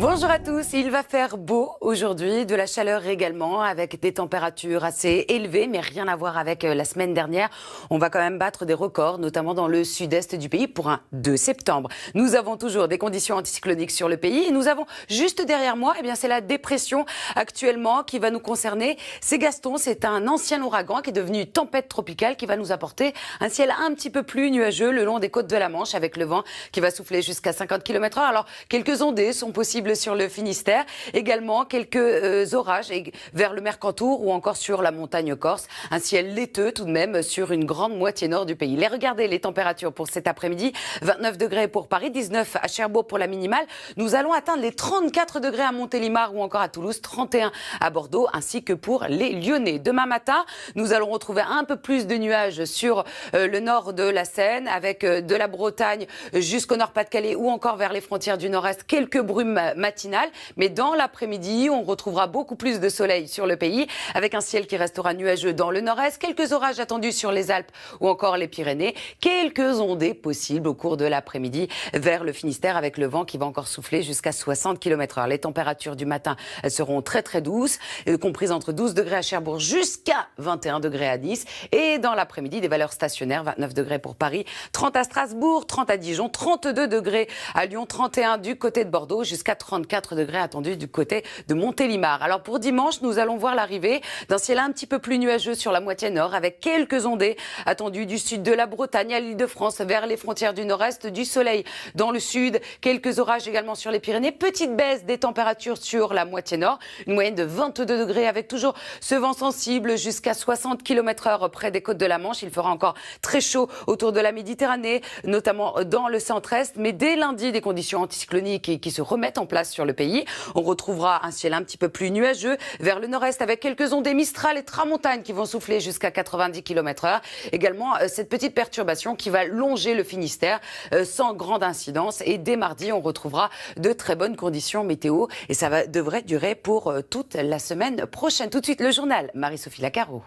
Bonjour à tous, il va faire beau aujourd'hui, de la chaleur également, avec des températures assez élevées, mais rien à voir avec la semaine dernière. On va quand même battre des records, notamment dans le sud-est du pays pour un 2 septembre. Nous avons toujours des conditions anticycloniques sur le pays et nous avons juste derrière moi, c'est la dépression actuellement qui va nous concerner. C'est Gaston, c'est un ancien ouragan qui est devenu tempête tropicale qui va nous apporter un ciel un petit peu plus nuageux le long des côtes de la Manche avec le vent qui va souffler jusqu'à 50 km/h. Alors, quelques ondées sont possibles sur le Finistère, également quelques orages vers le Mercantour ou encore sur la montagne corse. Un ciel laiteux tout de même sur une grande moitié nord du pays. Regardez les températures pour cet après-midi. 29 degrés pour Paris, 19 à Cherbourg pour la minimale. Nous allons atteindre les 34 degrés à Montélimar ou encore à Toulouse, 31 à Bordeaux ainsi que pour les Lyonnais. Demain matin, nous allons retrouver un peu plus de nuages sur le nord de la Seine avec de la Bretagne jusqu'au Nord-Pas-de-Calais ou encore vers les frontières du Nord-Est. Quelques brumes matinale, mais dans l'après-midi, on retrouvera beaucoup plus de soleil sur le pays, avec un ciel qui restera nuageux dans le nord-est, quelques orages attendus sur les Alpes ou encore les Pyrénées, quelques ondées possibles au cours de l'après-midi vers le Finistère, avec le vent qui va encore souffler jusqu'à 60 km/h. Les températures du matin seront très très douces, comprises entre 12 degrés à Cherbourg jusqu'à 21 degrés à Nice, et dans l'après-midi, des valeurs stationnaires, 29 degrés pour Paris, 30 à Strasbourg, 30 à Dijon, 32 degrés à Lyon, 31 du côté de Bordeaux, jusqu'à 34 degrés attendus du côté de Montélimar. Alors pour dimanche, nous allons voir l'arrivée d'un ciel un petit peu plus nuageux sur la moitié nord avec quelques ondées attendues du sud de la Bretagne à l'Île-de-France vers les frontières du nord-est, du soleil dans le sud, quelques orages également sur les Pyrénées, petite baisse des températures sur la moitié nord, une moyenne de 22 degrés avec toujours ce vent sensible jusqu'à 60 km/h près des côtes de la Manche. Il fera encore très chaud autour de la Méditerranée, notamment dans le centre-est, mais dès lundi, des conditions anticycloniques qui se remettent en place sur le pays. On retrouvera un ciel un petit peu plus nuageux vers le nord-est avec quelques ondées Mistral et Tramontane qui vont souffler jusqu'à 90 km/h. Également, cette petite perturbation qui va longer le Finistère sans grande incidence. Et dès mardi, on retrouvera de très bonnes conditions météo et ça devrait durer pour toute la semaine prochaine. Tout de suite, le journal Marie-Sophie Lacaro.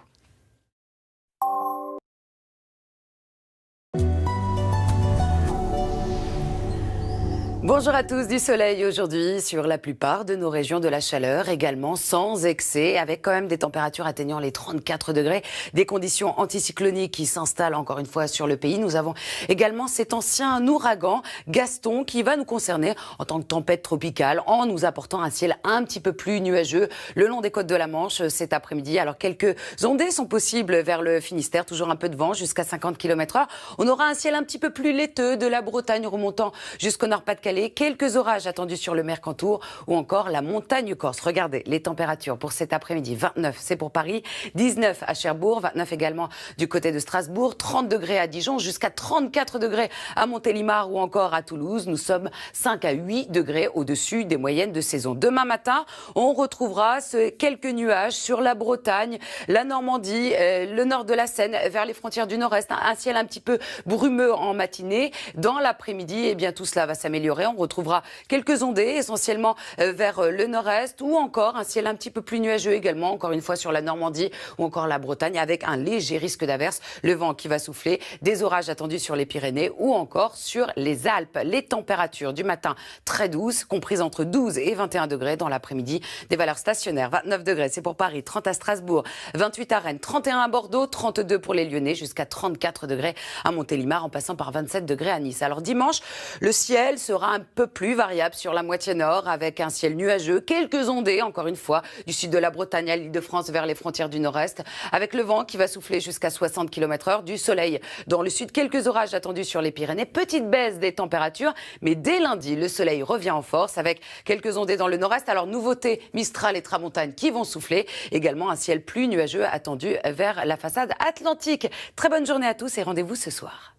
Bonjour à tous, du soleil aujourd'hui sur la plupart de nos régions, de la chaleur également sans excès, avec quand même des températures atteignant les 34 degrés, des conditions anticycloniques qui s'installent encore une fois sur le pays. Nous avons également cet ancien ouragan Gaston qui va nous concerner en tant que tempête tropicale en nous apportant un ciel un petit peu plus nuageux le long des côtes de la Manche cet après-midi. Alors quelques ondées sont possibles vers le Finistère, toujours un peu de vent jusqu'à 50 km/h. On aura un ciel un petit peu plus laiteux de la Bretagne remontant jusqu'au Nord-Pas-de-Calais. Quelques orages attendus sur le Mercantour ou encore la montagne corse. Regardez les températures pour cet après-midi. 29, c'est pour Paris, 19 à Cherbourg, 29 également du côté de Strasbourg, 30 degrés à Dijon, jusqu'à 34 degrés à Montélimar ou encore à Toulouse. Nous sommes 5 à 8 degrés au-dessus des moyennes de saison. Demain matin, on retrouvera quelques nuages sur la Bretagne, la Normandie, le nord de la Seine, vers les frontières du nord-est. Un ciel un petit peu brumeux en matinée. Dans l'après-midi, tout cela va s'améliorer. On retrouvera quelques ondées, essentiellement vers le nord-est, ou encore un ciel un petit peu plus nuageux également, encore une fois sur la Normandie ou encore la Bretagne, avec un léger risque d'averse, le vent qui va souffler, des orages attendus sur les Pyrénées ou encore sur les Alpes. Les températures du matin très douces, comprises entre 12 et 21 degrés. Dans l'après-midi, des valeurs stationnaires. 29 degrés, c'est pour Paris, 30 à Strasbourg, 28 à Rennes, 31 à Bordeaux, 32 pour les Lyonnais, jusqu'à 34 degrés à Montélimar, en passant par 27 degrés à Nice. Alors dimanche, le ciel sera un peu plus variable sur la moitié nord avec un ciel nuageux, quelques ondées encore une fois du sud de la Bretagne à l'Île-de-France vers les frontières du nord-est avec le vent qui va souffler jusqu'à 60 km/h, du soleil dans le sud, quelques orages attendus sur les Pyrénées, petite baisse des températures, mais dès lundi le soleil revient en force avec quelques ondées dans le nord-est. Alors nouveauté, Mistral et Tramontane qui vont souffler, également un ciel plus nuageux attendu vers la façade atlantique. Très bonne journée à tous et rendez-vous ce soir.